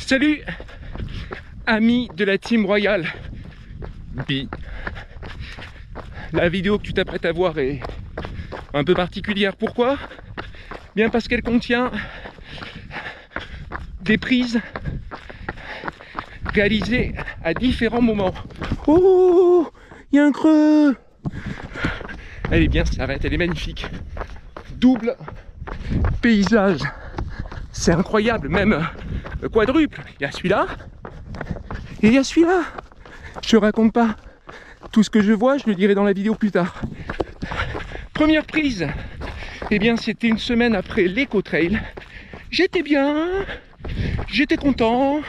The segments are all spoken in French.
Salut amis de la Team Royale B. La vidéo que tu t'apprêtes à voir est un peu particulière. Pourquoi? Bien parce qu'elle contient des prises réalisées à différents moments. Oh, il y a un creux. Elle est bien, ça s'arrête, elle est magnifique. Double paysage. C'est incroyable, même quadruple. Il y a celui-là et il y a celui-là. Je raconte pas tout ce que je vois, je le dirai dans la vidéo plus tard. Première prise, eh bien c'était une semaine après l'Eco-Trail. J'étais bien, j'étais content,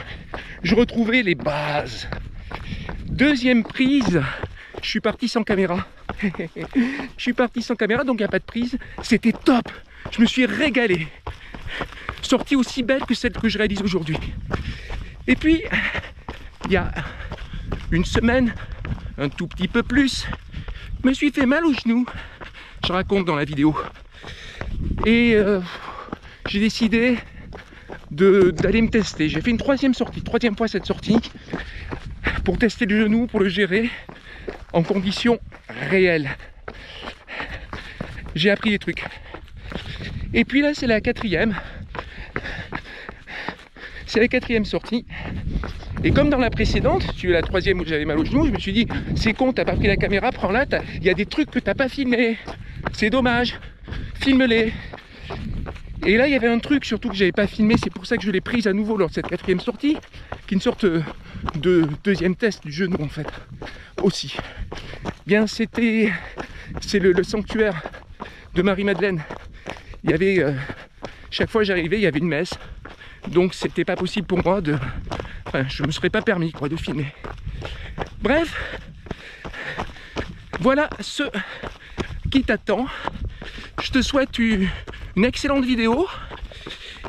je retrouvais les bases. Deuxième prise, je suis parti sans caméra. Je suis parti sans caméra, donc il n'y a pas de prise. C'était top, je me suis régalé. Sortie aussi belle que celle que je réalise aujourd'hui. Et puis, il y a une semaine, un tout petit peu plus, je me suis fait mal au genou. Je raconte dans la vidéo. Et j'ai décidé d'aller me tester. J'ai fait une troisième fois cette sortie, pour tester le genou, pour le gérer en conditions réelles. J'ai appris des trucs. Et puis là, c'est la quatrième. C'est la quatrième sortie. Et comme dans la précédente, tu es la troisième où j'avais mal au genou, je me suis dit, c'est con, t'as pas pris la caméra, prends-la, il y a des trucs que t'as pas filmé. C'est dommage, filme-les. Et là, il y avait un truc surtout que j'avais pas filmé, c'est pour ça que je l'ai prise à nouveau lors de cette quatrième sortie, qui est une sorte de deuxième test du genou en fait, aussi. Bien, c'est le sanctuaire de Marie-Madeleine. Il y avait, chaque fois que j'arrivais, il y avait une messe. Donc c'était pas possible pour moi de... Enfin, je me serais pas permis quoi, de filmer. Bref, voilà ce qui t'attend. Je te souhaite une excellente vidéo.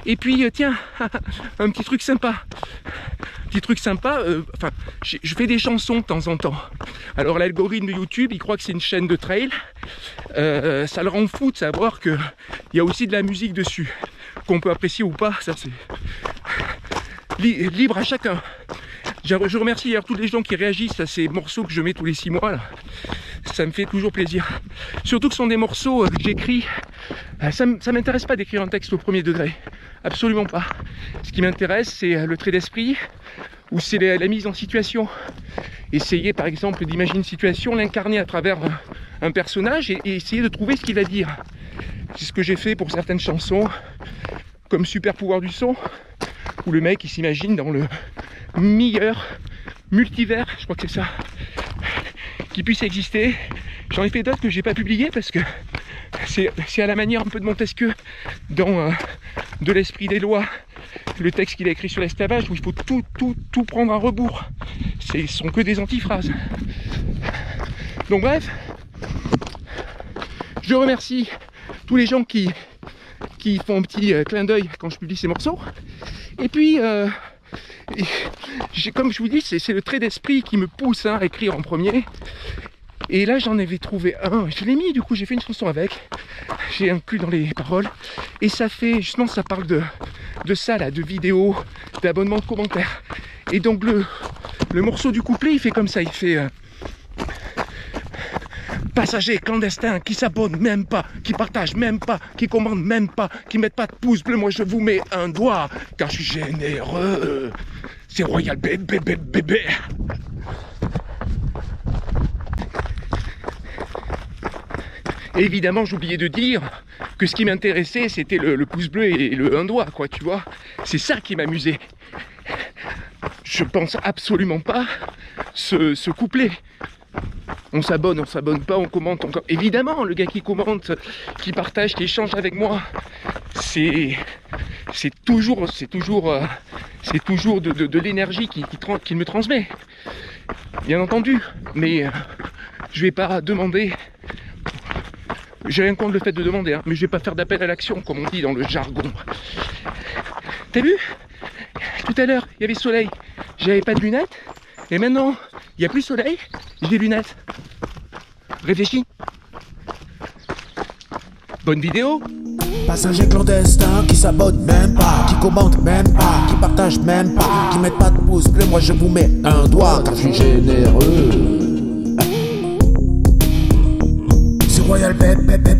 Et puis tiens, un petit truc sympa. Enfin, je fais des chansons de temps en temps. Alors l'algorithme de YouTube, il croit que c'est une chaîne de trail. Ça le rend fou de savoir qu'il y a aussi de la musique dessus. Qu'on peut apprécier ou pas, ça c'est libre à chacun. Je remercie d'ailleurs tous les gens qui réagissent à ces morceaux que je mets tous les 6 mois là. Ça me fait toujours plaisir. Surtout que ce sont des morceaux que j'écris. Ça m'intéresse pas d'écrire un texte au premier degré. Absolument pas. Ce qui m'intéresse, c'est le trait d'esprit, ou c'est la mise en situation. Essayer par exemple d'imaginer une situation, l'incarner à travers un personnage et essayer de trouver ce qu'il va dire. C'est ce que j'ai fait pour certaines chansons, comme Super pouvoir du son, où le mec il s'imagine dans le meilleur multivers, je crois que c'est ça, qui puisse exister. J'en ai fait d'autres que j'ai pas publiées parce que c'est à la manière un peu de Montesquieu dans De l'esprit des lois, le texte qu'il a écrit sur l'esclavage, où il faut tout prendre à rebours. Ce sont que des antiphrases. Donc bref, je remercie tous les gens qui font un petit clin d'œil quand je publie ces morceaux. Et puis, comme je vous dis, c'est le trait d'esprit qui me pousse à écrire en premier. Et là, j'en avais trouvé un. Je l'ai mis, du coup, j'ai fait une chanson avec. J'ai inclus dans les paroles. Et ça fait, justement, ça parle de ça, là, de vidéos, d'abonnements, de commentaires. Et donc, le morceau du couplet, il fait comme ça. Il fait... passagers clandestins qui s'abonnent même pas, qui partagent même pas, qui commandent même pas, qui mettent pas de pouce bleu, moi je vous mets un doigt, car je suis généreux. C'est Royal bébé. Et évidemment, j'oubliais de dire que ce qui m'intéressait, c'était le pouce bleu et le un doigt, quoi, tu vois. C'est ça qui m'amusait. Je pense absolument pas ce couplet. On s'abonne pas, on commente encore. Évidemment, le gars qui commente, qui partage, qui échange avec moi, c'est toujours de l'énergie qu'il me transmet. Bien entendu, mais je vais pas demander. J'ai rien contre le fait de demander, hein, mais je vais pas faire d'appel à l'action, comme on dit dans le jargon. T'as vu? Tout à l'heure, il y avait soleil, j'avais pas de lunettes, et maintenant, il n'y a plus soleil, j'ai des lunettes. Réfléchis. Bonne vidéo. Passagers clandestins qui sabotent même pas, qui commentent même pas, qui partagent même pas, qui mettent pas de pouce bleu, moi je vous mets un doigt car je suis généreux. C'est Royal Bébé.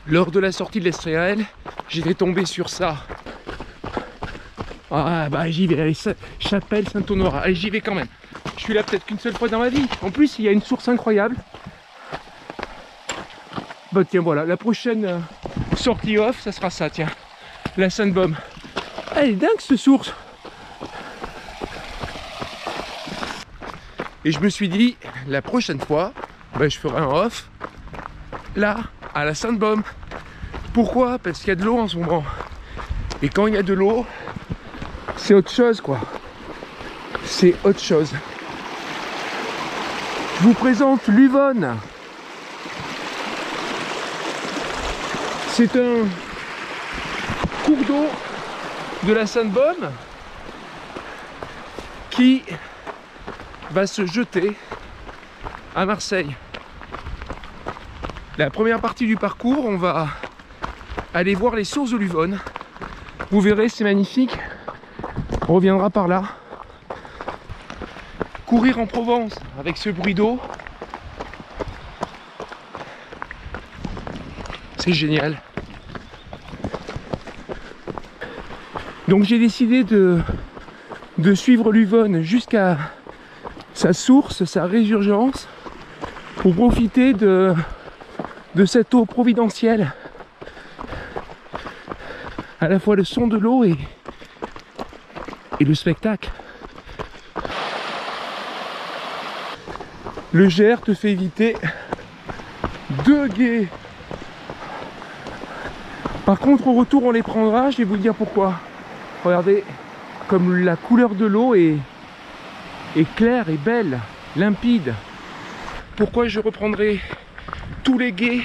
Lors de la sortie de l'Estréal, j'étais tombé sur ça. Ah bah j'y vais, allez, Chapelle Saint-Honorat, allez j'y vais quand même. Je suis là peut-être qu'une seule fois dans ma vie. En plus il y a une source incroyable. Bah tiens voilà, la prochaine sortie off, ça sera ça, tiens. La Sainte-Baume. Elle est dingue cette source. Et je me suis dit, la prochaine fois, bah, je ferai un off là, à la Sainte-Baume. Pourquoi? Parce qu'il y a de l'eau en ce moment. Et quand il y a de l'eau, c'est autre chose quoi. C'est autre chose. Je vous présente l'Uvonne. C'est un cours d'eau de la Sainte-Baume qui va se jeter à Marseille. La première partie du parcours, on va aller voir les sources de l'Uvonne. Vous verrez, c'est magnifique. On reviendra par là. Courir en Provence avec ce bruit d'eau, c'est génial. Donc j'ai décidé de suivre l'Uvonne jusqu'à sa source, sa résurgence, pour profiter de cette eau providentielle. À la fois le son de l'eau et le spectacle. Le Gers te fait éviter 2 gués. Par contre au retour on les prendra, je vais vous dire pourquoi. Regardez comme la couleur de l'eau est claire et belle, limpide. Pourquoi je reprendrai tous les gués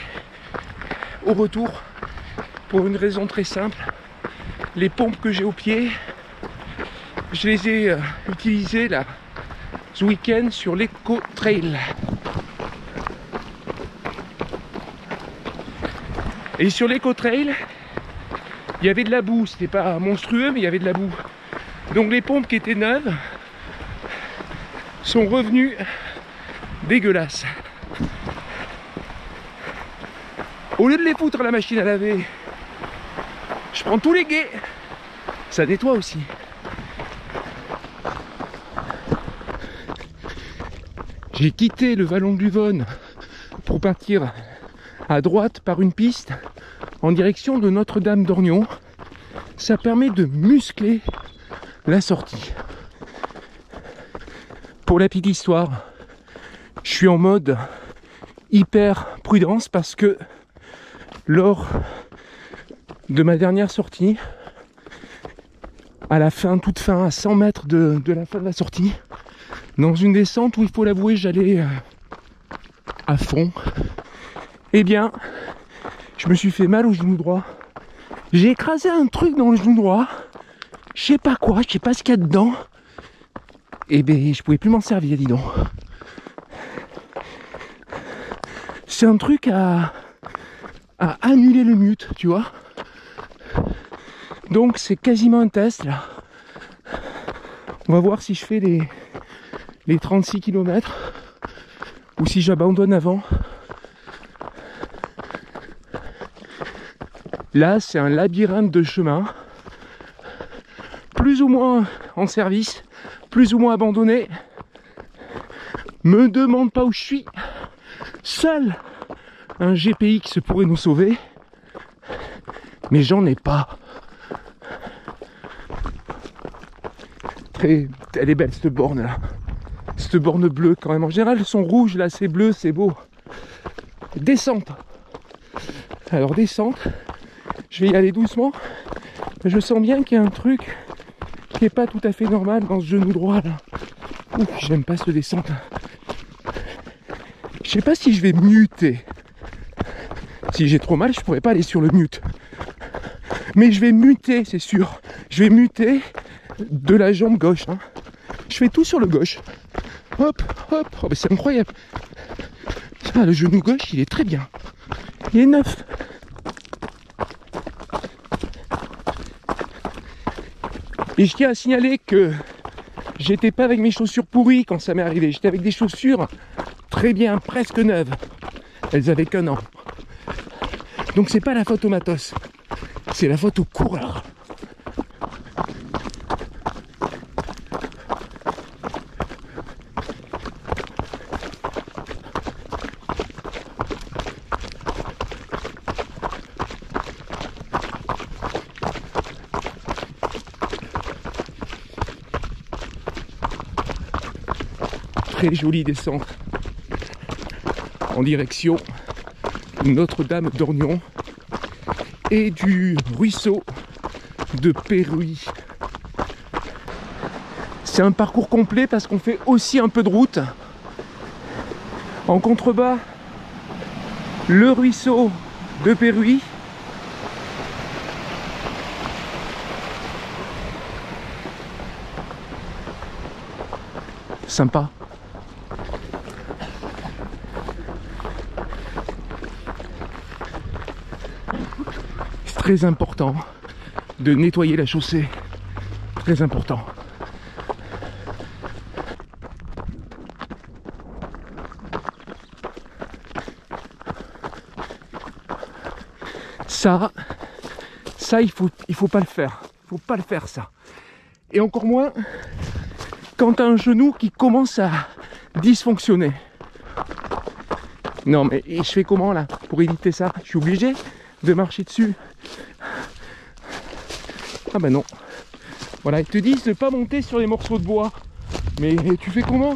au retour? Pour une raison très simple. Les pompes que j'ai au pied, je les ai utilisées là ce week-end sur l'Eco-Trail. Et sur l'Eco-Trail, il y avait de la boue. C'était pas monstrueux, mais il y avait de la boue. Donc les pompes qui étaient neuves sont revenues dégueulasses. Au lieu de les foutre à la machine à laver, je prends tous les gués. Ça nettoie aussi. J'ai quitté le vallon de l'Uvonne pour partir à droite par une piste en direction de Notre-Dame-d'Ornion. Ça permet de muscler la sortie. Pour la petite histoire, je suis en mode hyper prudence parce que lors de ma dernière sortie, à la fin, toute fin, à 100 mètres de la fin de la sortie, dans une descente où il faut l'avouer j'allais à fond, eh bien je me suis fait mal au genou droit. J'ai écrasé un truc dans le genou droit, je sais pas quoi, je sais pas ce qu'il y a dedans, et ben je pouvais plus m'en servir, dis donc. C'est un truc à annuler le mute, tu vois. Donc c'est quasiment un test là. On va voir si je fais les 36 km ou si j'abandonne avant. Là c'est un labyrinthe de chemin, plus ou moins en service, plus ou moins abandonné. Me demande pas où je suis. Seul un GPX pourrait nous sauver, mais j'en ai pas. Elle est belle cette borne là, cette borne bleue quand même. En général elles sont rouges, là c'est bleu, c'est beau. Descente. Alors descente, je vais y aller doucement. Je sens bien qu'il y a un truc qui est pas tout à fait normal dans ce genou droit là. Ouf, j'aime pas ce descente. Je sais pas si je vais muter. Si j'ai trop mal, je pourrais pas aller sur le mute. Mais je vais muter, c'est sûr. Je vais muter de la jambe gauche. Hein. Je fais tout sur le gauche. Hop, hop. Oh, bah c'est incroyable. Ah, le genou gauche, il est très bien. Il est neuf. Et je tiens à signaler que j'étais pas avec mes chaussures pourries quand ça m'est arrivé. J'étais avec des chaussures très bien, presque neuves. Elles avaient qu'un an. Donc c'est pas la faute au matos. C'est la faute au coureur. Très jolie descente en direction de Notre-Dame d'Ornion et du ruisseau de Péruy. C'est un parcours complet parce qu'on fait aussi un peu de route. En contrebas, le ruisseau de Péruy. Sympa. C'est très important de nettoyer la chaussée. Très important. Ça il faut pas le faire. Il faut pas le faire ça. Et encore moins quand t'as un genou qui commence à dysfonctionner. Non mais je fais comment là pour éviter ça? Je suis obligé de marcher dessus. Ah bah non. Voilà, ils te disent de pas monter sur les morceaux de bois. Mais tu fais comment?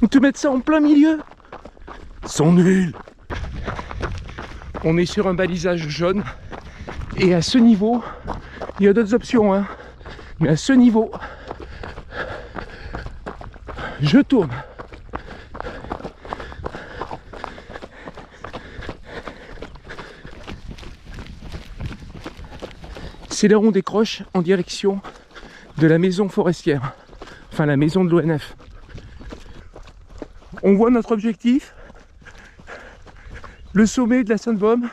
Ils te mettent ça en plein milieu. Ils sont nuls. On est sur un balisage jaune. Et à ce niveau, il y a d'autres options, hein. Mais à ce niveau, je tourne. C'est là où on décroche en direction de la maison forestière. Enfin, la maison de l'ONF. On voit notre objectif. Le sommet de la Sainte-Baume.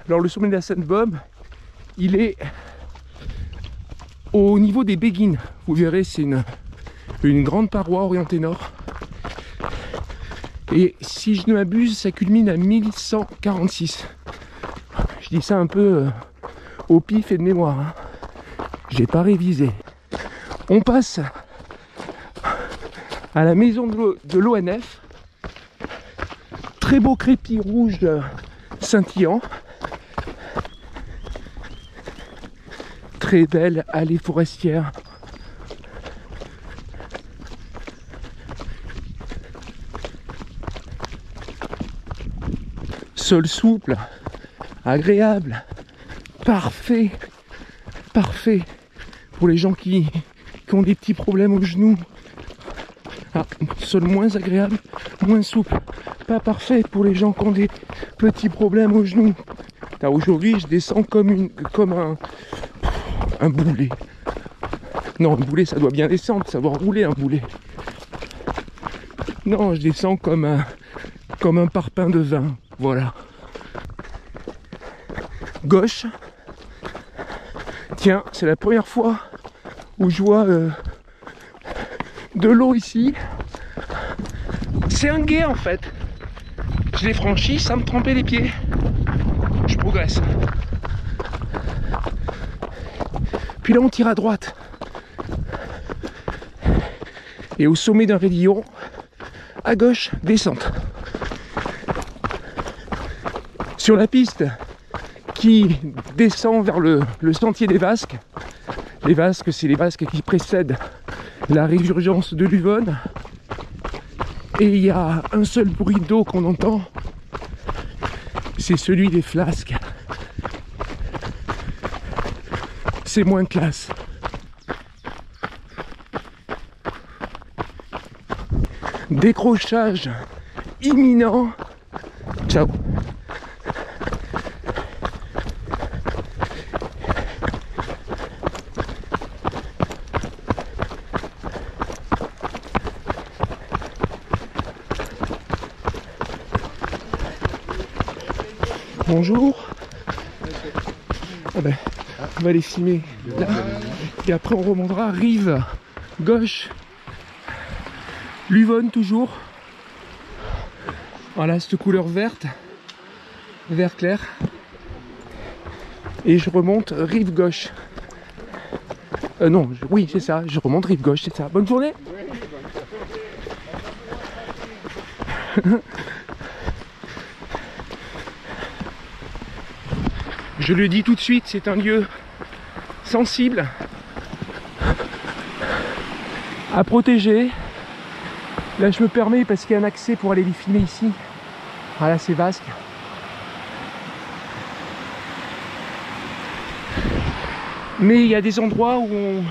Alors le sommet de la Sainte-Baume, il est au niveau des Béguines. Vous verrez, c'est une grande paroi orientée nord. Et si je ne m'abuse, ça culmine à 1146. Je dis ça un peu au pif et de mémoire. Hein. J'ai pas révisé. On passe à la maison de l'ONF. Très beau crépi rouge scintillant. Très belle allée forestière. Sol souple, agréable, parfait, parfait pour les gens qui ont des petits problèmes aux genoux. Ah, sol moins agréable, moins souple, pas parfait pour les gens qui ont des petits problèmes aux genoux. Aujourd'hui, je descends comme un boulet. Non, un boulet, ça doit bien descendre, savoir rouler un boulet. Non, je descends comme un parpaing de vin. Voilà. Gauche. Tiens, c'est la première fois où je vois de l'eau ici. C'est un gué en fait. Je l'ai franchi sans me tremper les pieds. Je progresse. Puis là on tire à droite. Et au sommet d'un raidillon, à gauche, descente. Sur la piste qui descend vers le sentier des Vasques. Les Vasques, c'est les Vasques qui précèdent la résurgence de l'Uvonne. Et il y a un seul bruit d'eau qu'on entend, c'est celui des flasques. C'est moins classe. Décrochage imminent. Ciao. Bonjour. Ah ben, on va les filmer là. Et après on remontera rive gauche. Luvonne toujours. Voilà cette couleur verte. Vert clair. Et je remonte rive gauche. Non, oui c'est ça, je remonte rive gauche, c'est ça. Bonne journée. Je le dis tout de suite, c'est un lieu sensible à protéger. Là je me permets parce qu'il y a un accès pour aller les filmer ici. Voilà, c'est vasque. Mais il y a des endroits où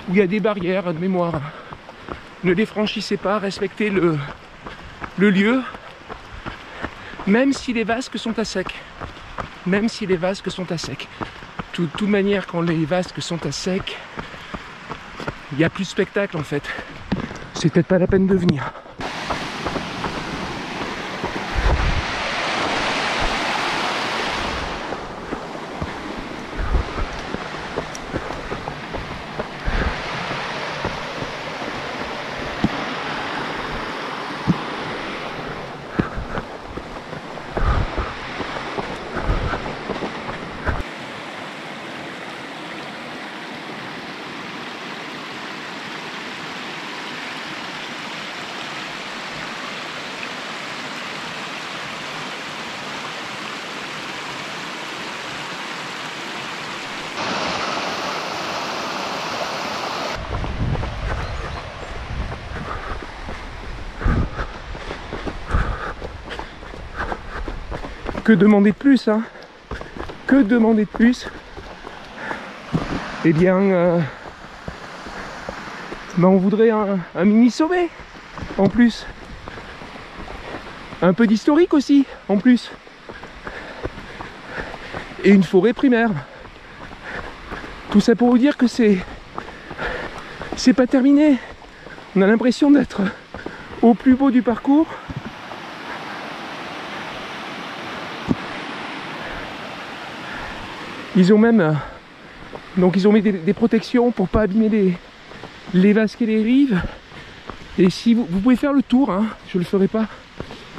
il y a des barrières de mémoire. Ne les franchissez pas, respectez le lieu, même si les vasques sont à sec. Même si les vasques sont à sec. De toute manière, quand les vasques sont à sec, il n'y a plus de spectacle en fait. C'est peut-être pas la peine de venir. Que demander de plus, hein? Que demander de plus? Eh bien, on voudrait un mini sommet en plus. Un peu d'historique aussi en plus. Et une forêt primaire. Tout ça pour vous dire que c'est pas terminé. On a l'impression d'être au plus beau du parcours. Ils ont même ils ont mis des protections pour pas abîmer les vasques et les rives. Et si vous pouvez faire le tour, hein, je le ferai pas.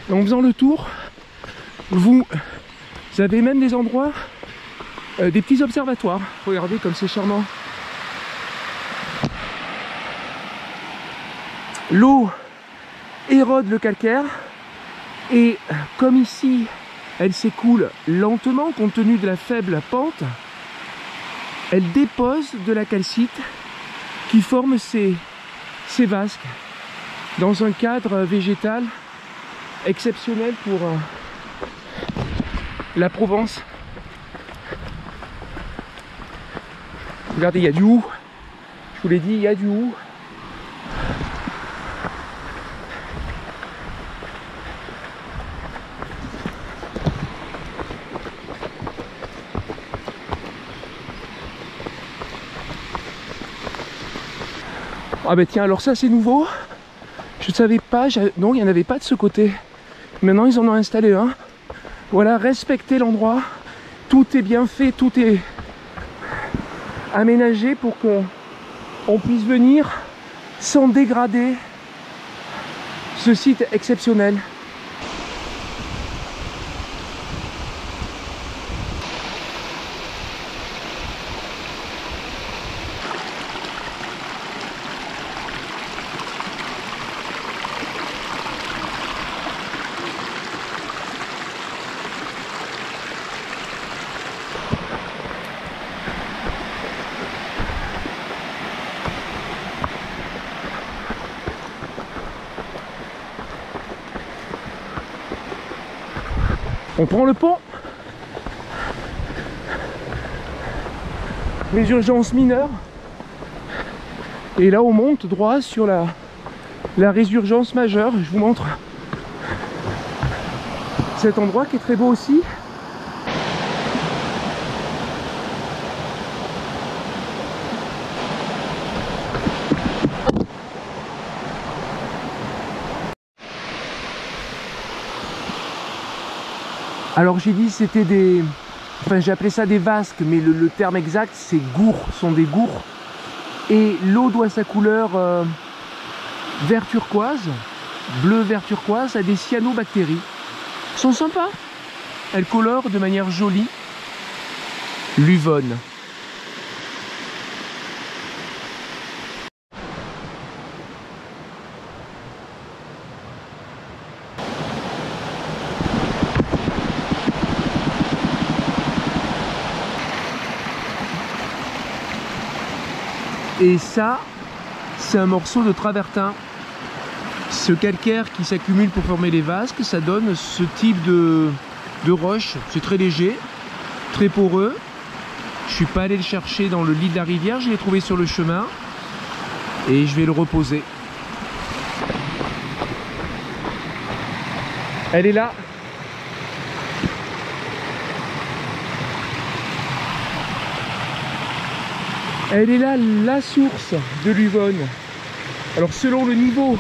Et en faisant le tour, vous avez même des endroits, des petits observatoires. Regardez comme c'est charmant. L'eau érode le calcaire et comme ici elle s'écoule lentement compte tenu de la faible pente, elle dépose de la calcite qui forme ces vasques dans un cadre végétal exceptionnel pour la Provence. Regardez, il y a du hou, je vous l'ai dit, il y a du hou. Ah bah tiens, alors ça c'est nouveau. Je ne savais pas, non il n'y en avait pas de ce côté. Maintenant ils en ont installé un. Voilà, respectez l'endroit. Tout est bien fait, tout est aménagé pour que on puisse venir sans dégrader ce site exceptionnel. On prend le pont. Les urgences mineures. Et là on monte droit sur la résurgence majeure. Je vous montre cet endroit qui est très beau aussi. Alors j'ai dit c'était des... Enfin j'ai appelé ça des vasques, mais le terme exact c'est gourds, sont des gourds. Et l'eau doit sa couleur vert turquoise, bleu vert turquoise, à des cyanobactéries. Elles sont sympas. Elles colorent de manière jolie l'Uvonne. Et ça, c'est un morceau de travertin. Ce calcaire qui s'accumule pour former les vasques, ça donne ce type de roche. C'est très léger, très poreux. Je suis pas allé le chercher dans le lit de la rivière, je l'ai trouvé sur le chemin. Et je vais le reposer. Elle est là. Elle est là, la source de l'Uvonne. Alors selon le niveau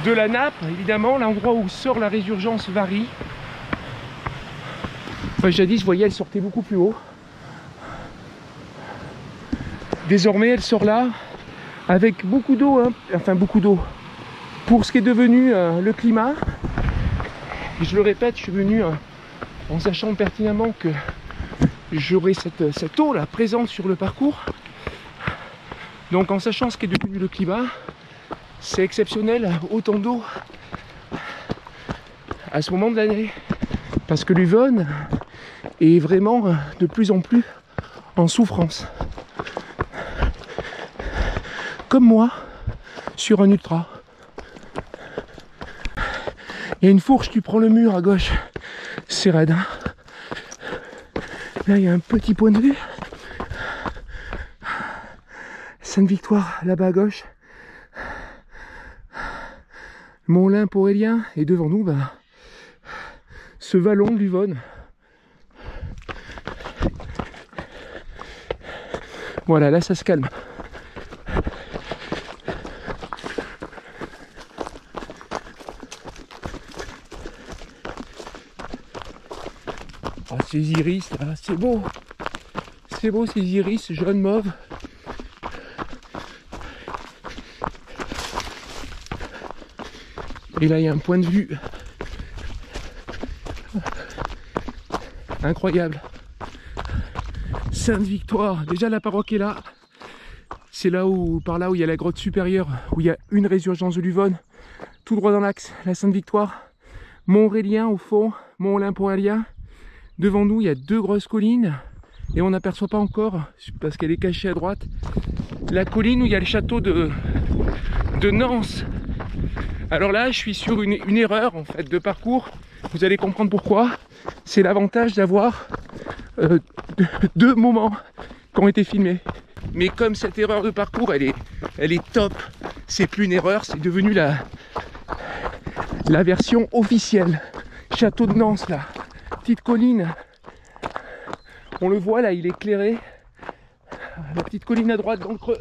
de la nappe, évidemment, l'endroit où sort la résurgence varie. Enfin jadis, vous voyez, elle sortait beaucoup plus haut. Désormais, elle sort là, avec beaucoup d'eau, hein. Enfin beaucoup d'eau. Pour ce qui est devenu le climat, et je le répète, je suis venu en sachant pertinemment que j'aurai cette eau là présente sur le parcours. Donc en sachant ce qu'est devenu le climat, c'est exceptionnel, autant d'eau à ce moment de l'année. Parce que l'Uvonne est vraiment de plus en plus en souffrance. Comme moi, sur un ultra. Il y a une fourche, tu prends le mur à gauche, c'est raide. Hein. Là, il y a un petit point de vue. Sainte-Victoire, là-bas à gauche. Mont-Olympe Aurélien. Et devant nous, bah, ce vallon de l'Uvonne. Voilà, là, ça se calme. Ah, ces iris, là, c'est beau. C'est beau, ces iris jaune mauve. Et là, il y a un point de vue incroyable. Sainte-Victoire, déjà la paroisse est là. C'est là où, par là où il y a la grotte supérieure, où il y a une résurgence de l'Uvonne. Tout droit dans l'axe, la Sainte-Victoire. Mont-Aurélien au fond, Mont-Olympe Aurélien. Devant nous, il y a deux grosses collines. Et on n'aperçoit pas encore, parce qu'elle est cachée à droite, la colline où il y a le château de Nance. Alors là, je suis sur une erreur en fait de parcours. Vous allez comprendre pourquoi. C'est l'avantage d'avoir deux moments qui ont été filmés. Mais comme cette erreur de parcours, elle est top. C'est plus une erreur, c'est devenu la version officielle. Château de Nance là, petite colline. On le voit là, il est éclairé. La petite colline à droite dans le creux.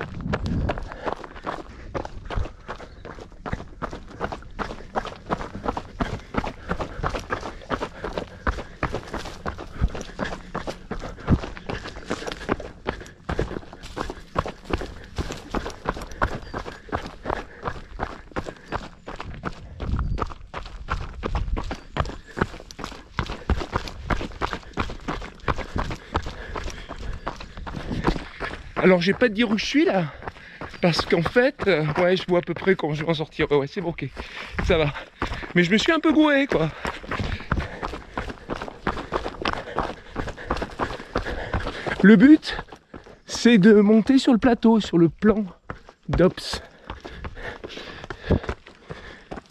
Alors je vais pas te dire où je suis là, parce qu'en fait, ouais, je vois à peu près quand je vais en sortir. Ouais, c'est bon, ok, ça va. Mais je me suis un peu gouré, quoi. Le but, c'est de monter sur le plateau, sur le plan d'Ops.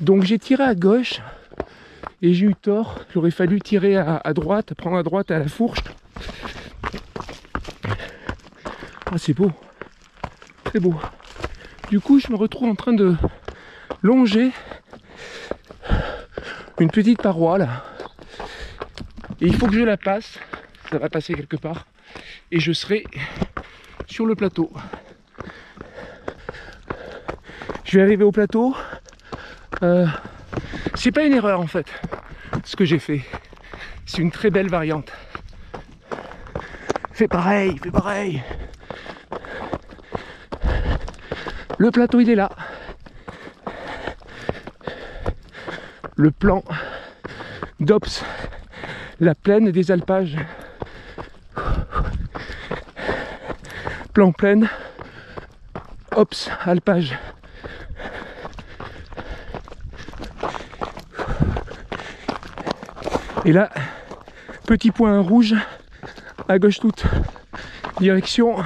Donc j'ai tiré à gauche et j'ai eu tort. J'aurais fallu tirer à droite, prendre à droite à la fourche. Ah, c'est beau, c'est beau. Du coup, je me retrouve en train de longer une petite paroi là. Et il faut que je la passe. Ça va passer quelque part. Et je serai sur le plateau. Je vais arriver au plateau. C'est pas une erreur en fait, ce que j'ai fait. C'est une très belle variante. Fais pareil, fais pareil. Le plateau il est là. Le plan d'Ops, la plaine des alpages. Plan plaine, Ops, alpage. Et là, petit point rouge à gauche toute, direction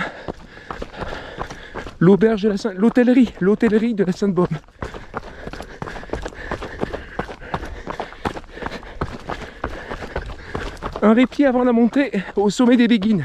l'auberge de la l'hôtellerie de la Sainte-Baume. Un répit avant la montée au sommet des Béguines.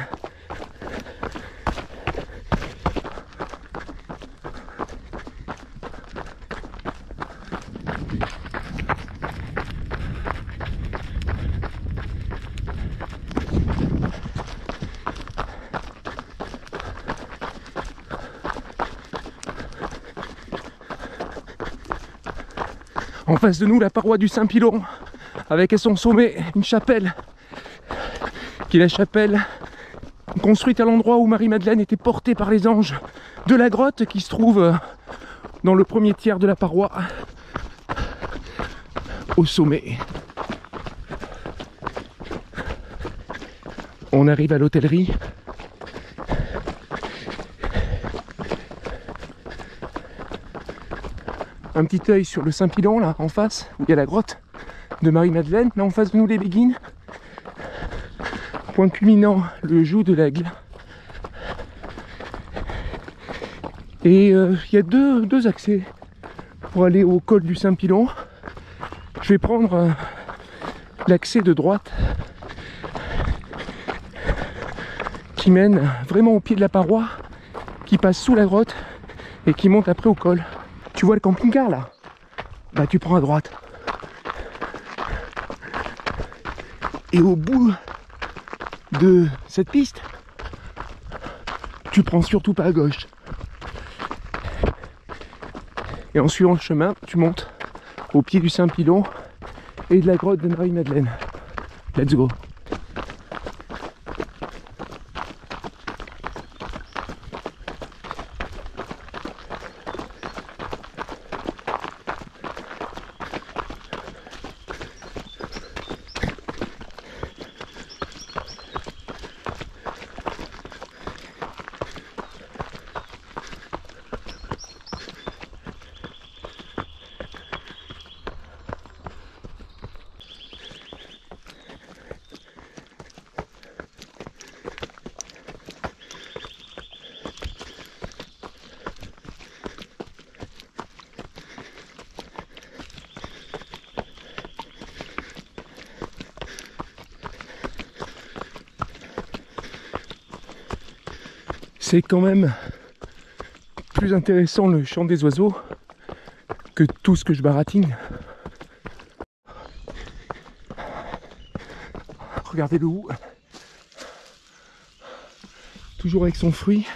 En face de nous, la paroi du Saint-Pilon, avec à son sommet une chapelle, qui est la chapelle construite à l'endroit où Marie-Madeleine était portée par les anges de la grotte, qui se trouve dans le premier tiers de la paroi, au sommet. On arrive à l'hôtellerie. Un petit œil sur le Saint-Pilon, là, en face, où il y a la grotte de Marie-Madeleine. Là, en face de nous, les Béguines. Point culminant, le Joug de l'Aigle. Et il y a deux accès pour aller au col du Saint-Pilon. Je vais prendre l'accès de droite qui mène vraiment au pied de la paroi, qui passe sous la grotte et qui monte après au col. Tu vois le camping-car là? Bah tu prends à droite. Et au bout de cette piste, tu prends surtout pas à gauche. Et en suivant le chemin, tu montes au pied du Saint-Pilon et de la grotte de Marie-Madeleine. Let's go! C'est quand même plus intéressant le chant des oiseaux que tout ce que je baratine. Regardez le hou. Toujours avec son fruit.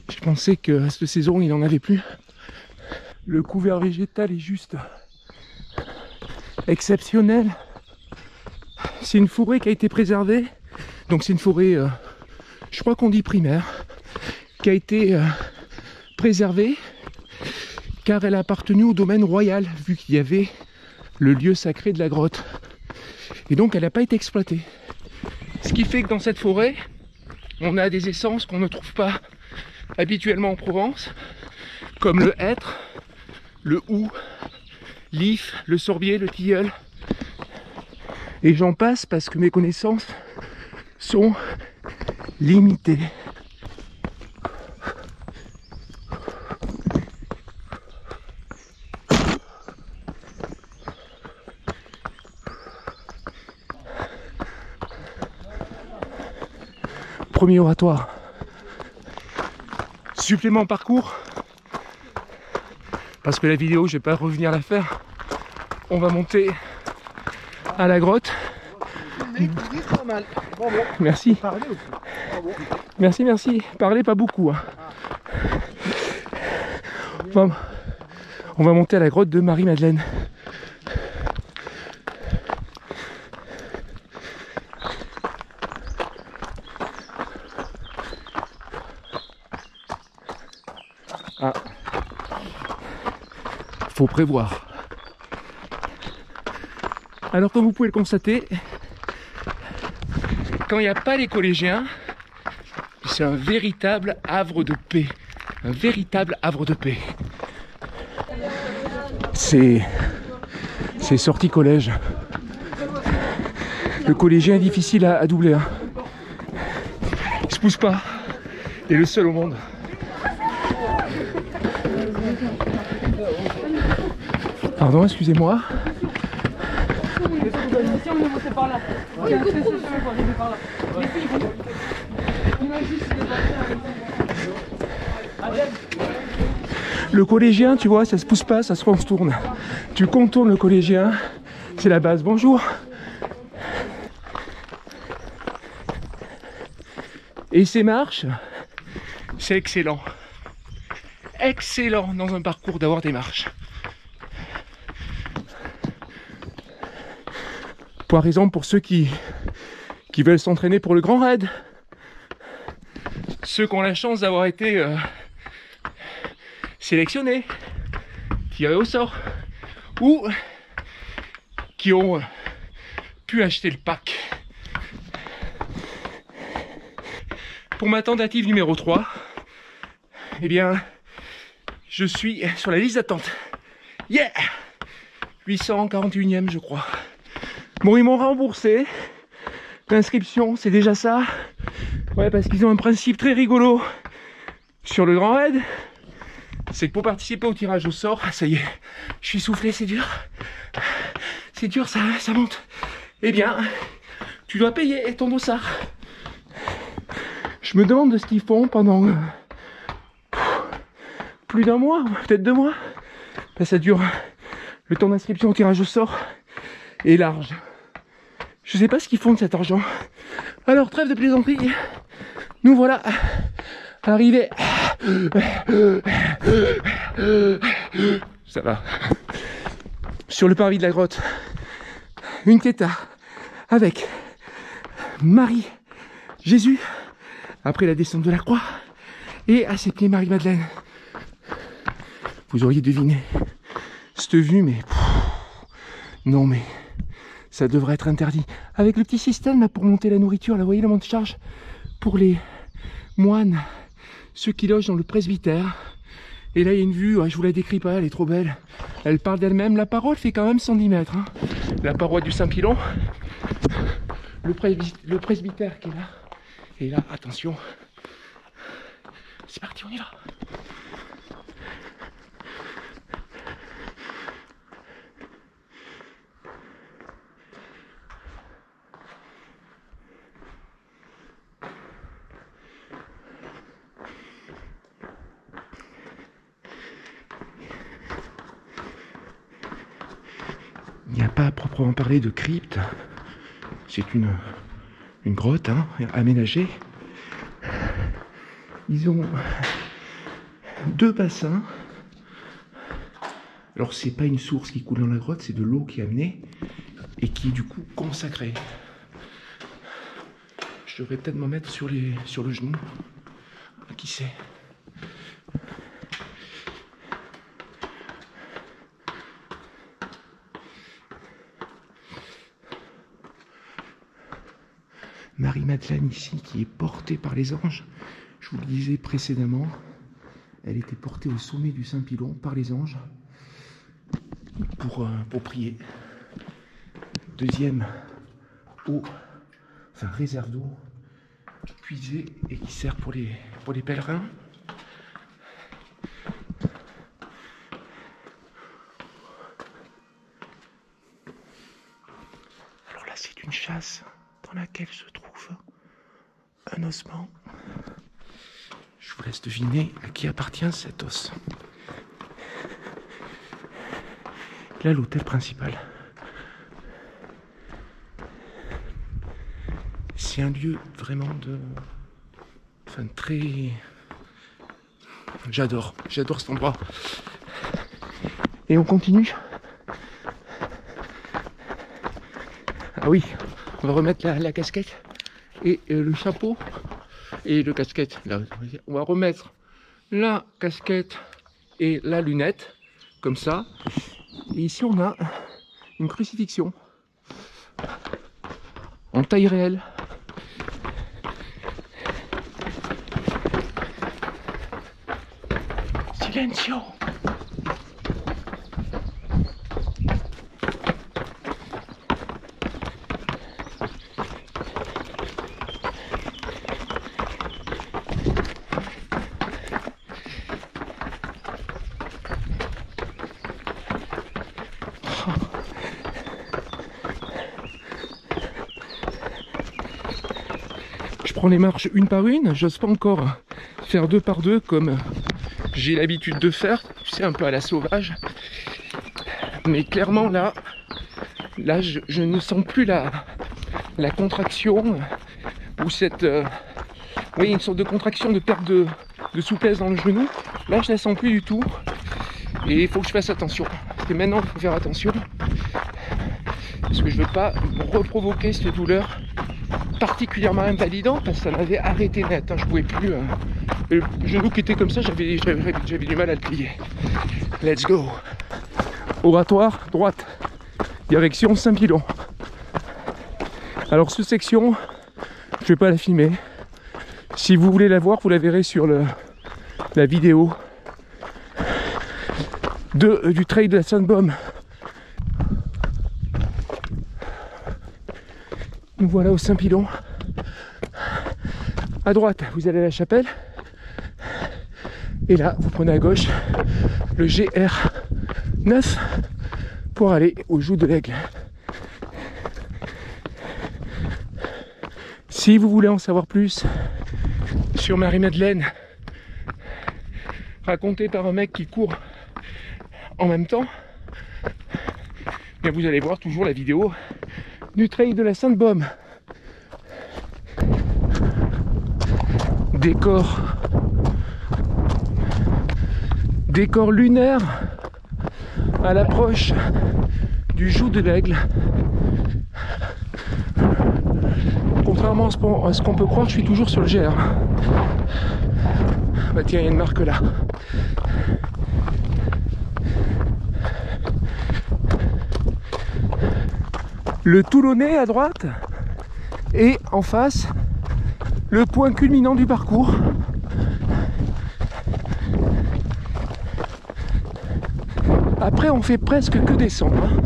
Je pensais que cette saison il n'en avait plus. Le couvert végétal est juste exceptionnel. C'est une forêt qui a été préservée. Donc c'est une forêt... je crois qu'on dit primaire, qui a été préservée car elle a appartenu au domaine royal, vu qu'il y avait le lieu sacré de la grotte. Et donc elle n'a pas été exploitée. Ce qui fait que dans cette forêt, on a des essences qu'on ne trouve pas habituellement en Provence, comme le hêtre, le houx, l'if, le sorbier, le tilleul. Et j'en passe parce que mes connaissances sont limité. Premier oratoire. Supplément parcours. Parce que la vidéo, je vais pas revenir la faire. On va monter à la grotte. Merci. Merci, merci. Parlez pas beaucoup. Hein. On va monter à la grotte de Marie-Madeleine. faut prévoir. Alors comme vous pouvez le constater, quand il n'y a pas les collégiens, c'est un véritable havre de paix. Un véritable havre de paix. C'est sortie collège. Le collégien est difficile à doubler. Hein. Il se pousse pas. Il est le seul au monde. Pardon, excusez-moi. Le collégien, tu vois, ça se pousse pas, ça se contourne. Tu contournes le collégien, c'est la base. Bonjour. Et ces marches, c'est excellent. Excellent dans un parcours d'avoir des marches. Par exemple, pour ceux qui veulent s'entraîner pour le grand raid, ceux qui ont la chance d'avoir été sélectionnés, tirés au sort, ou qui ont pu acheter le pack. Pour ma tentative numéro 3, eh bien, je suis sur la liste d'attente. Yeah! 841e, je crois. Bon, ils m'ont remboursé l'inscription, c'est déjà ça. Ouais, parce qu'ils ont un principe très rigolo sur le grand raid. C'est que pour participer au tirage au sort, ça y est, je suis soufflé, c'est dur. C'est dur, ça monte. Eh bien, tu dois payer ton dossard. Je me demande de ce qu'ils font pendant plus d'un mois, peut-être 2 mois. Ben, ça dure. Le temps d'inscription au tirage au sort est large. Je sais pas ce qu'ils font de cet argent. Alors, trêve de plaisanterie. Nous voilà arrivés. Ça va. Sur le parvis de la grotte, une théta avec Marie, Jésus, après la descente de la croix, et à ses pieds Marie-Madeleine. Vous auriez deviné cette vue, mais non, mais ça devrait être interdit. Avec le petit système là pour monter la nourriture, là, vous voyez le monte-charge pour les moines, ceux qui logent dans le presbytère. Et là il y a une vue, je vous la décris pas, elle est trop belle. Elle parle d'elle-même, la parole fait quand même 110 mètres. Hein. La paroi du Saint-Pilon, le presbytère qui est là. Et là, attention. C'est parti, on y va. Il n'y a pas à proprement parler de crypte. C'est une grotte hein, aménagée. Ils ont 2 bassins. Alors c'est pas une source qui coule dans la grotte, c'est de l'eau qui est amenée et qui est du coup consacrée. Je devrais peut-être m'en mettre sur le genou. Qui sait? Marie-Madeleine ici qui est portée par les anges. Je vous le disais précédemment, elle était portée au sommet du Saint-Pilon par les anges pour prier. Deuxième eau, enfin réserve d'eau puisée et qui sert pour les pèlerins. Alors là c'est une chasse dans laquelle se trouve un ossement. Je vous laisse deviner à qui appartient cet os. Là, l'hôtel principal. C'est un lieu vraiment enfin très... J'adore cet endroit. Et on continue. Ah oui, on va remettre la casquette et le chapeau et le casquette. Là, on va remettre la casquette et la lunette comme ça. Et ici on a une crucifixion en taille réelle. Silencio. Je prends les marches une par une, j'ose pas encore faire 2 par 2 comme j'ai l'habitude de faire, tu sais, un peu à la sauvage. Mais clairement là je ne sens plus la contraction ou cette oui, une sorte de contraction, de perte de souplesse dans le genou. Là je la sens plus du tout et il faut que je fasse attention. Et maintenant il faut faire attention parce que je veux pas reprovoquer cette douleur particulièrement invalidante, parce que ça m'avait arrêté net, hein. Je pouvais plus le genou qui était comme ça, j'avais du mal à le plier. Let's go. Oratoire droite, direction Saint-Pilon. Alors cette section je vais pas la filmer, si vous voulez la voir vous la verrez sur la vidéo du trail de la Sainte-Baume. Nous voilà au Saint-Pilon. À droite, vous allez à la chapelle. Et là, vous prenez à gauche le GR9 pour aller au Joux de l'Aigle. Si vous voulez en savoir plus sur Marie-Madeleine, raconté par un mec qui court en même temps, bien vous allez voir toujours la vidéo du trail de la Sainte-Baume. Décor lunaire à l'approche du Joux de l'Aigle. Contrairement à ce qu'on peut croire, je suis toujours sur le GR. Bah tiens, il y a une marque là. Le Toulonnais à droite et en face le point culminant du parcours. Après on fait presque que descendre, hein.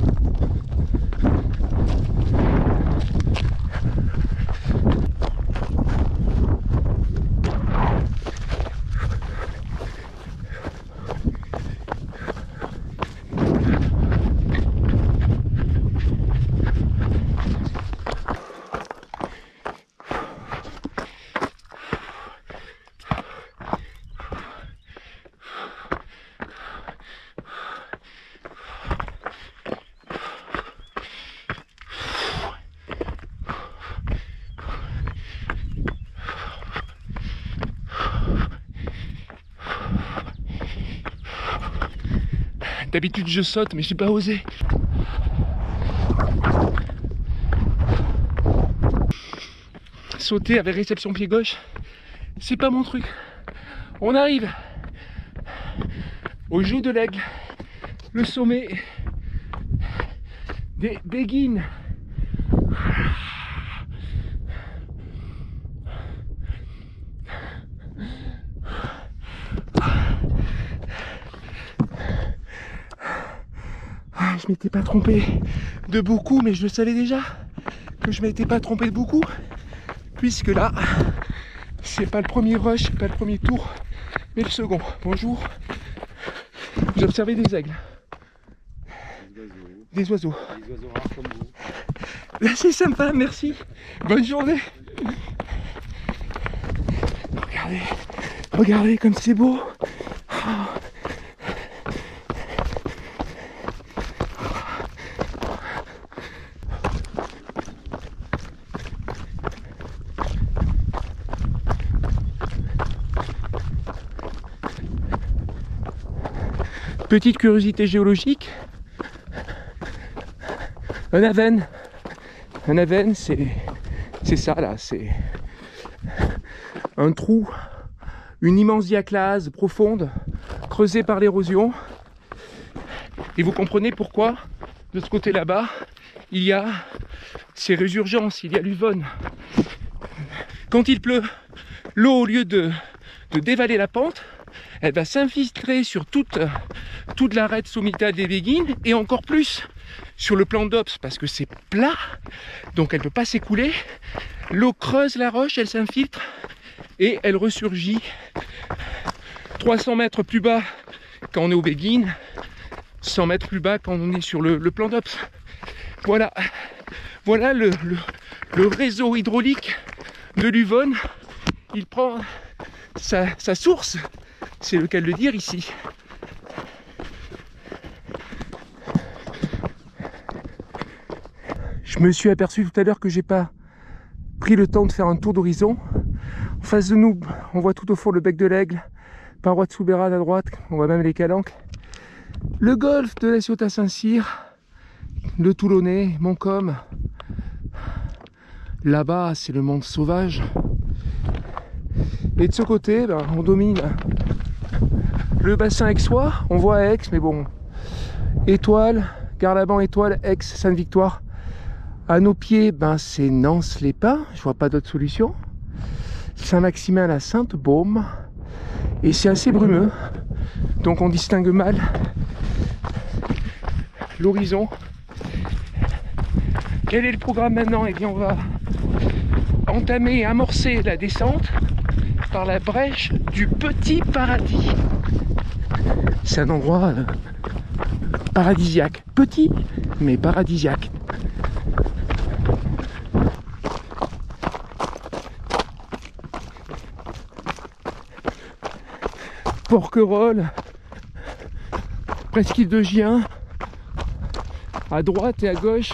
D'habitude je saute mais j'ai pas osé. Sauter avec réception pied gauche, c'est pas mon truc. On arrive au Joux de l'Aigle, le sommet des Béguines. Je m'étais pas trompé de beaucoup, mais je le savais déjà que je m'étais pas trompé de beaucoup, puisque là c'est pas le premier rush, c'est pas le premier tour, mais le second. Bonjour. Vous observez des aigles, des oiseaux rares comme vous. C'est sympa, merci. Bonne journée. Regardez comme c'est beau. Petite curiosité géologique, un avenne, c'est ça là, c'est un trou, une immense diaclase profonde, creusée par l'érosion, Et vous comprenez pourquoi, de ce côté là-bas, il y a ces résurgences, il y a l'Uvonne. Quand il pleut, l'eau, au lieu de dévaler la pente, elle va s'infiltrer sur toute l'arête sommitale des Béguines et encore plus sur le plan d'Ops parce que c'est plat, donc elle ne peut pas s'écouler. L'eau creuse la roche, elle s'infiltre et elle ressurgit 300 mètres plus bas quand on est aux Béguines, 100 mètres plus bas quand on est sur le plan d'Ops. Voilà le réseau hydraulique de l'Uvonne. Il prend sa source, c'est le cas de le dire ici. Je me suis aperçu tout à l'heure que j'ai pas pris le temps de faire un tour d'horizon. En face de nous, on voit tout au fond le bec de l'Aigle, paroi de Soubérane à droite, on voit même les Calanques, le golfe de la Ciotat-Saint-Cyr, le Toulonnais, Montcalm. Là-bas, c'est le monde sauvage. Et de ce côté, on domine le bassin aixois. On voit Aix, mais bon, Étoile, Garlaban, Étoile, Aix, Sainte-Victoire. À nos pieds, c'est Nance-les-Pins. Je vois pas d'autre solution. Saint-Maximin, la Sainte-Baume. Et c'est assez brumeux. Donc on distingue mal l'horizon. Quel est le programme maintenant? Eh bien, on va entamer et amorcer la descente par la brèche du Petit Paradis. C'est un endroit paradisiaque. Petit, mais paradisiaque. Porquerolles, presqu'île de Gien. À droite et à gauche,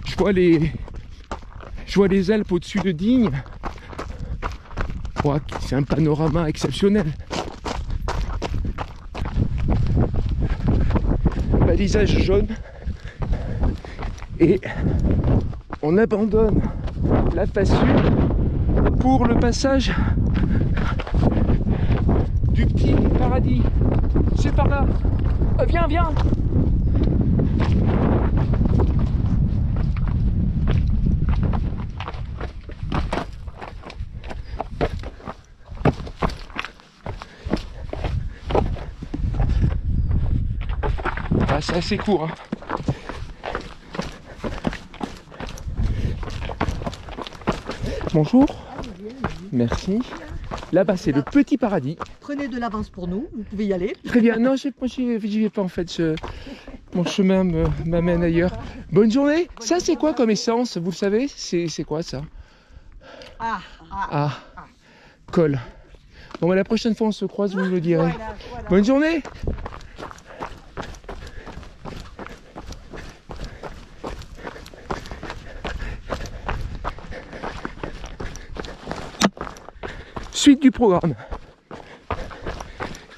je vois les Alpes au-dessus de Digne. C'est un panorama exceptionnel. Balisage jaune. Et on abandonne la face sud pour le passage du Petit Paradis. C'est par là. Viens, viens. C'est assez court, hein. Bonjour. Merci. Là-bas, c'est le Petit Paradis. Prenez de l'avance pour nous, vous pouvez y aller. Très bien. Non, j'y vais pas en fait. Mon chemin m'amène ailleurs. Bonne journée. Ça, c'est quoi comme essence? Vous le savez? C'est quoi ça? Colle. Bon, la prochaine fois on se croise, vous me le direz. Voilà. Bonne journée. Suite du programme.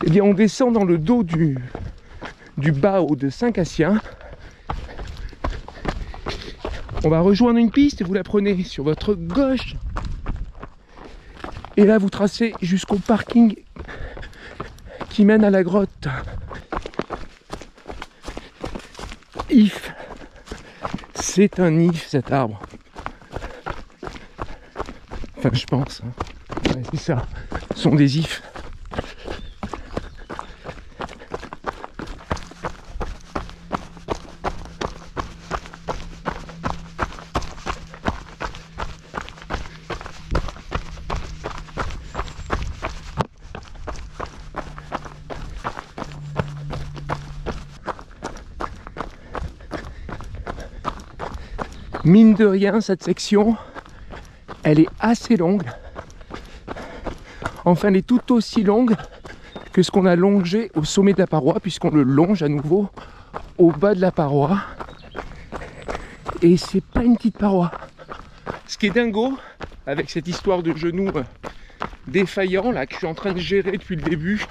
Eh bien, on descend dans le dos du Bao de Saint-Cassien. On va rejoindre une piste et vous la prenez sur votre gauche. Et là, vous tracez jusqu'au parking qui mène à la grotte. If. C'est un if, cet arbre. Enfin, je pense. Ouais, c'est ça. Ce sont des ifs. Mine de rien, cette section, elle est assez longue. Enfin, elle est tout aussi longue que ce qu'on a longé au sommet de la paroi, puisqu'on le longe à nouveau au bas de la paroi. Et c'est pas une petite paroi. Ce qui est dingo, avec cette histoire de genoux défaillant là, que je suis en train de gérer depuis le début,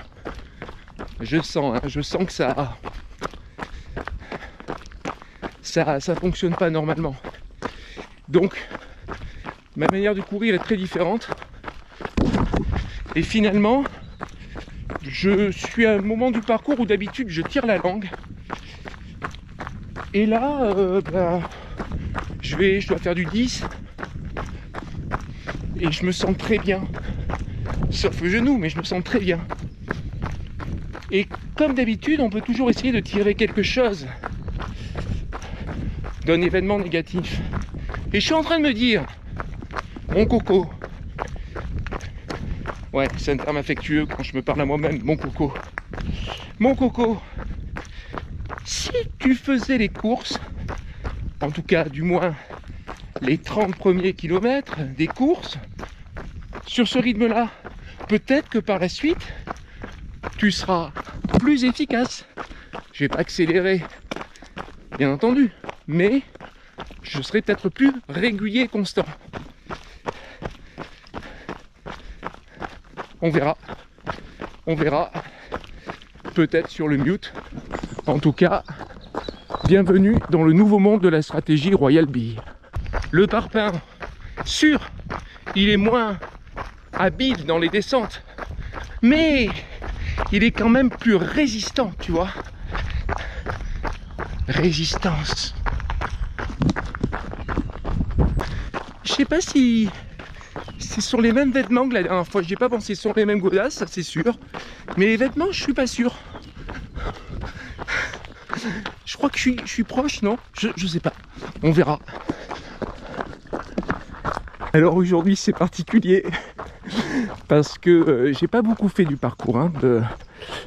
je sens que ça fonctionne pas normalement. Donc, ma manière de courir est très différente. Et finalement, je suis à un moment du parcours où d'habitude je tire la langue. Et là, je dois faire du 10. Et je me sens très bien. Sauf le genou, mais je me sens très bien. Et comme d'habitude, on peut toujours essayer de tirer quelque chose d'un événement négatif. Et je suis en train de me dire, mon coco, ouais, c'est un terme affectueux quand je me parle à moi-même, mon coco, si tu faisais les courses, en tout cas du moins les 30 premiers kilomètres des courses, sur ce rythme-là, peut-être que par la suite, tu seras plus efficace. Je vais pas accélérer, bien entendu, mais je serai peut-être plus régulier et constant. On verra. On verra. Peut-être sur le mute. En tout cas, bienvenue dans le nouveau monde de la stratégie Royal Bee. Le parpaing, sûr, il est moins habile dans les descentes, mais il est quand même plus résistant, tu vois. Résistance. Je sais pas si c'est sur les mêmes vêtements que la dernière fois. J'ai pas pensé sur les mêmes godasses, ça c'est sûr. Mais les vêtements, je suis pas sûr. Je crois que je suis proche, non? Je sais pas. On verra. Alors aujourd'hui c'est particulier parce que j'ai pas beaucoup fait du parcours, hein,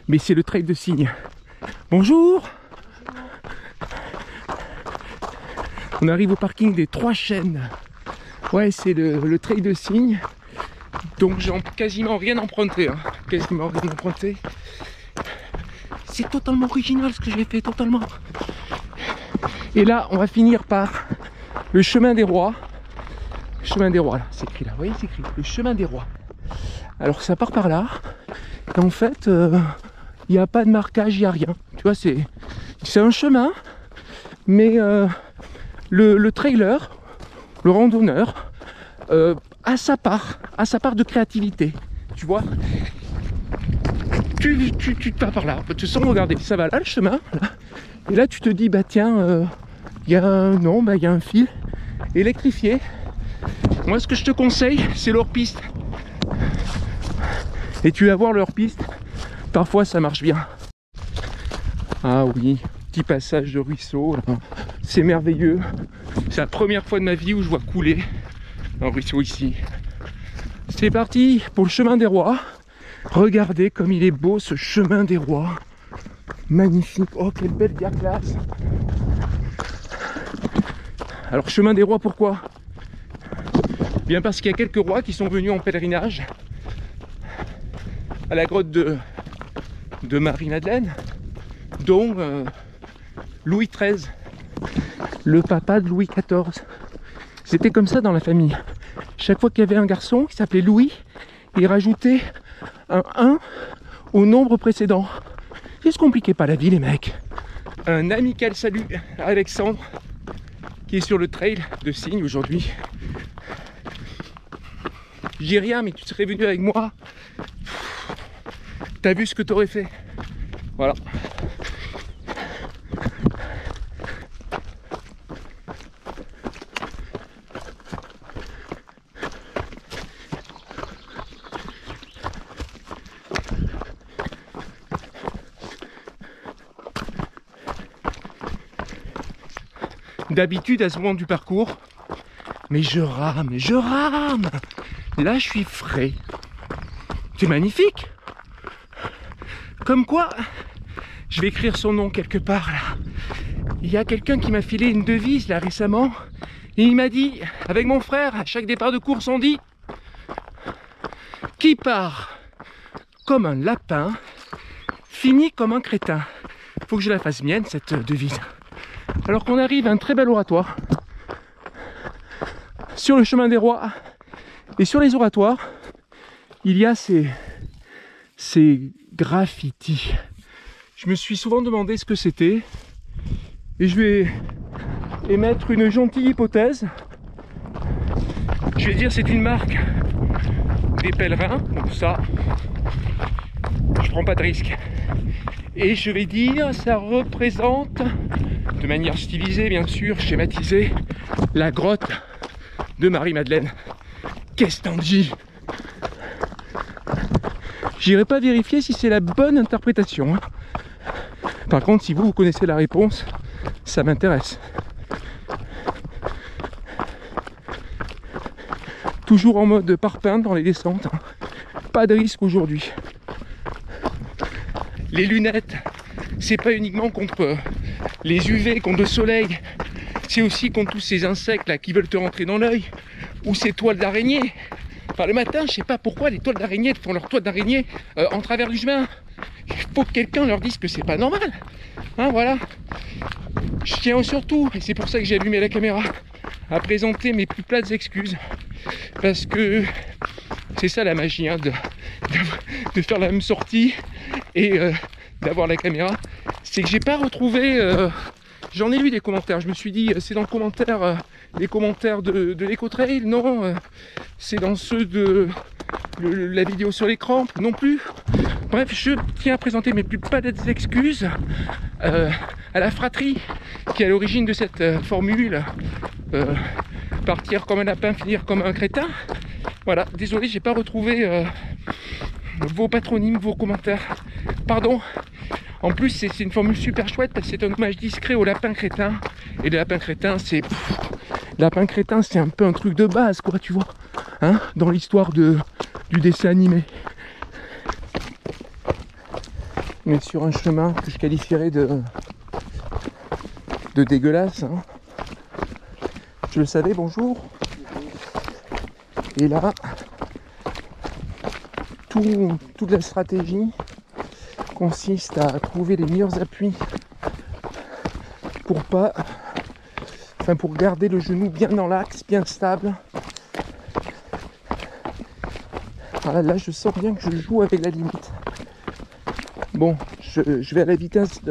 mais c'est le trail de Signes. Bonjour. On arrive au parking des Trois Chênes. Ouais, c'est le trail de Signes. Donc j'ai quasiment rien emprunté, hein. Quasiment rien emprunté. C'est totalement original ce que j'ai fait, totalement. Et là, on va finir par le chemin des rois. Chemin des rois, là, c'est écrit là. Vous voyez, c'est écrit le chemin des rois. Alors ça part par là. Et en fait, il n'y a pas de marquage, il n'y a rien. Tu vois, c'est un chemin, mais le trailer, le randonneur, a sa part de créativité. Tu vois, tu te vas par là, tu sens, regarder, ça va là le chemin, là. Et là tu te dis, bah tiens, il y a un fil électrifié. Moi ce que je te conseille, c'est leur piste. Et tu vas voir leur piste, parfois ça marche bien. Ah oui, petit passage de ruisseau, c'est merveilleux. C'est la première fois de ma vie où je vois couler un ruisseau ici. C'est parti pour le chemin des rois. Regardez comme il est beau ce chemin des rois. Magnifique. Oh, quelle belle classe. Alors, chemin des rois, pourquoi? Bien parce qu'il y a quelques rois qui sont venus en pèlerinage à la grotte de Marie-Madeleine, dont Louis XIII, le papa de Louis XIV. C'était comme ça dans la famille. Chaque fois qu'il y avait un garçon qui s'appelait Louis, il rajoutait un 1 au nombre précédent. Ça se compliquait pas la vie, les mecs. Un amical salut à Alexandre qui est sur le trail de Signes aujourd'hui. Je dis rien, mais tu serais venu avec moi. T'as vu ce que t'aurais fait. Voilà. D'habitude à ce moment du parcours, mais je rame. Là je suis frais. C'est magnifique. Comme quoi, je vais écrire son nom quelque part là. Il y a quelqu'un qui m'a filé une devise là récemment. Et il m'a dit, avec mon frère, à chaque départ de course, on dit: qui part comme un lapin, finit comme un crétin. Faut que je la fasse mienne cette devise. Alors qu'on arrive à un très bel oratoire sur le chemin des rois. Et sur les oratoires, il y a ces graffitis. Je me suis souvent demandé ce que c'était. Et je vais émettre une gentille hypothèse. Je vais dire c'est une marque des pèlerins. Donc ça, je prends pas de risque. Et je vais dire, ça représente, de manière stylisée bien sûr, schématisée, la grotte de Marie-Madeleine. Qu'est-ce que t'en dis? J'irai pas vérifier si c'est la bonne interprétation, hein. Par contre, si vous connaissez la réponse, ça m'intéresse. Toujours en mode parpaing dans les descentes, hein. Pas de risque aujourd'hui. Les lunettes, c'est pas uniquement contre les UV, contre le soleil, c'est aussi contre tous ces insectes là qui veulent te rentrer dans l'œil, ou ces toiles d'araignée. Enfin, le matin, je sais pas pourquoi les toiles d'araignée font leurs toiles d'araignée en travers du chemin. Il faut que quelqu'un leur dise que c'est pas normal. Hein, voilà. Je tiens surtout, et c'est pour ça que j'ai allumé la caméra, à présenter mes plus plates excuses. Parce que c'est ça la magie, hein, de faire la même sortie et d'avoir la caméra. C'est que j'ai pas retrouvé... j'en ai lu des commentaires, je me suis dit c'est dans le commentaire, les commentaires de l'Ecotrail, non, c'est dans ceux de la vidéo sur l'écran, non plus. Bref, je tiens à présenter mes plus plates excuses à la fratrie qui est à l'origine de cette formule, partir comme un lapin, finir comme un crétin. Voilà, désolé, j'ai pas retrouvé vos patronymes, vos commentaires, pardon. En plus, c'est une formule super chouette parce que c'est un hommage discret au lapin crétin. Et le lapin crétin, c'est... Lapin crétin, c'est un peu un truc de base, quoi, tu vois. Hein, dans l'histoire du dessin animé. Mais sur un chemin que je qualifierais de dégueulasse. Hein. Je le savais, bonjour. Et là, toute la stratégie consiste à trouver les meilleurs appuis pour garder le genou bien dans l'axe, bien stable. Voilà, là je sens bien que je joue avec la limite. Bon, je vais à la vitesse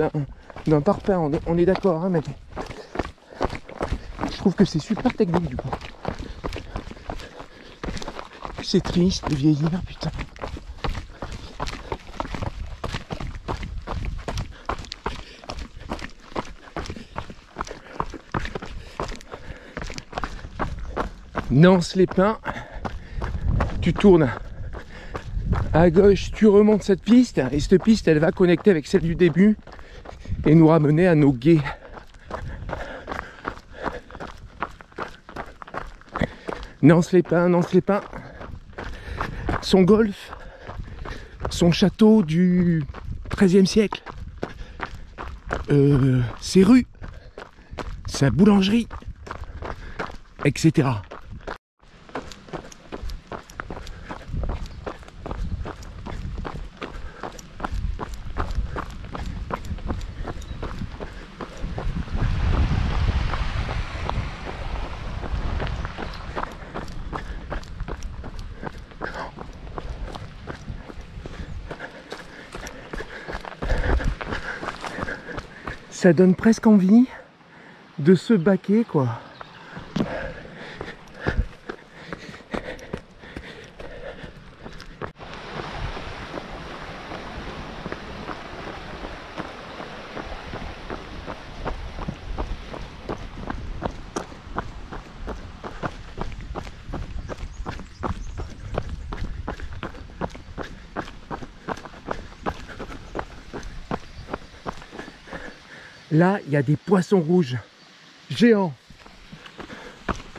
d'un parpaing, on est d'accord, hein, mais je trouve que c'est super technique du coup. C'est triste de vieillir, putain. Nance-les-Pins, tu tournes à gauche, tu remontes cette piste et cette piste elle va connecter avec celle du début et nous ramener à nos gués. Nance-les-Pins, son golf, son château du XIIIe siècle, ses rues, sa boulangerie, etc. Ça donne presque envie de se baquer, quoi. Là, il y a des poissons rouges géants.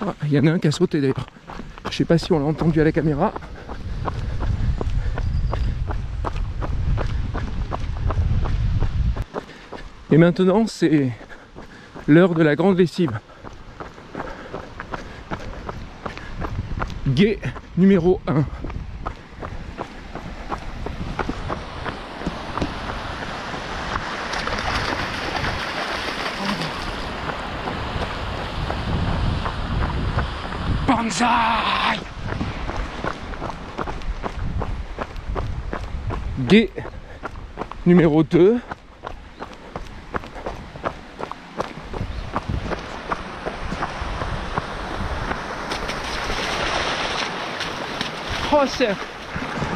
Ah, il y en a un qui a sauté d'ailleurs. Je sais pas si on l'a entendu à la caméra. Et maintenant, c'est l'heure de la grande lessive. Gué numéro 1. Banzai! Gué numéro 2. Oh,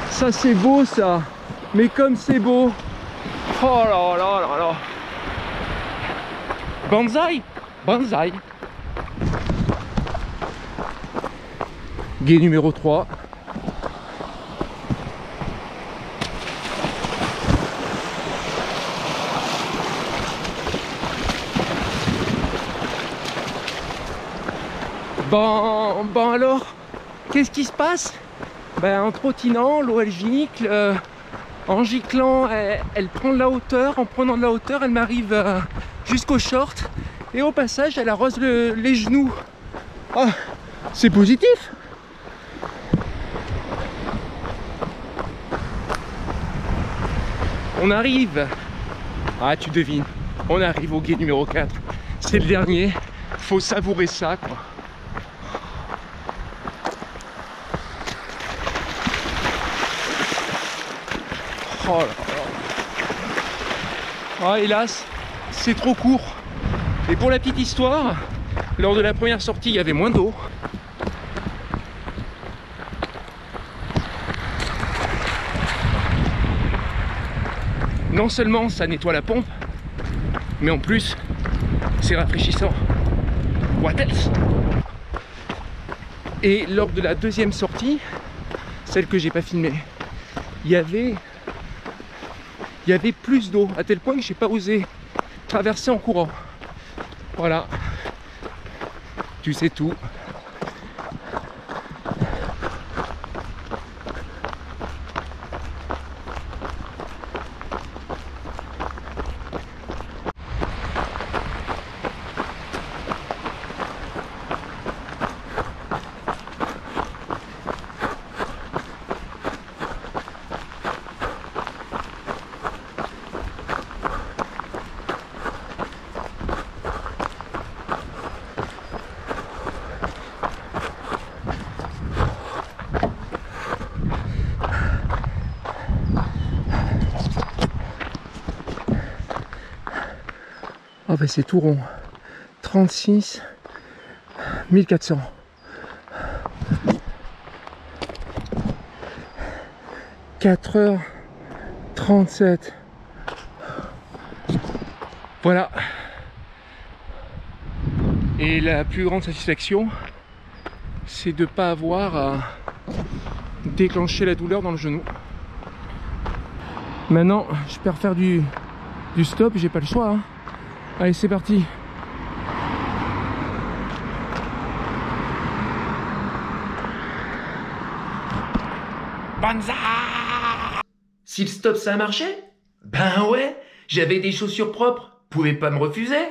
ça c'est beau ça, mais comme c'est beau. Oh là là là là. Banzai, banzai. Gué numéro 3. Bon alors, qu'est-ce qui se passe? Ben, en trottinant, l'eau elle gicle, en giclant elle prend de la hauteur, en prenant de la hauteur elle m'arrive jusqu'aux shorts et au passage elle arrose les genoux. Ah, c'est positif. On arrive, ah tu devines, on arrive au gué numéro 4, c'est le dernier, faut savourer ça quoi. Oh là là. Ah, hélas, c'est trop court. Et pour la petite histoire, lors de la première sortie, il y avait moins d'eau. Non seulement ça nettoie la pompe, mais en plus, c'est rafraîchissant. What else? Et lors de la deuxième sortie, celle que j'ai pas filmée, il y avait plus d'eau, à tel point que j'ai pas osé traverser en courant. Voilà, tu sais tout. Oh ben c'est tout rond. 36 1400. « 4h37. Voilà. Et la plus grande satisfaction, c'est de ne pas avoir à déclencher la douleur dans le genou. Maintenant, je peux refaire du stop, j'ai pas le choix. Hein. Allez, c'est parti. Banzai! Si le stop ça a marché? Ben ouais, j'avais des chaussures propres, pouvez pas me refuser.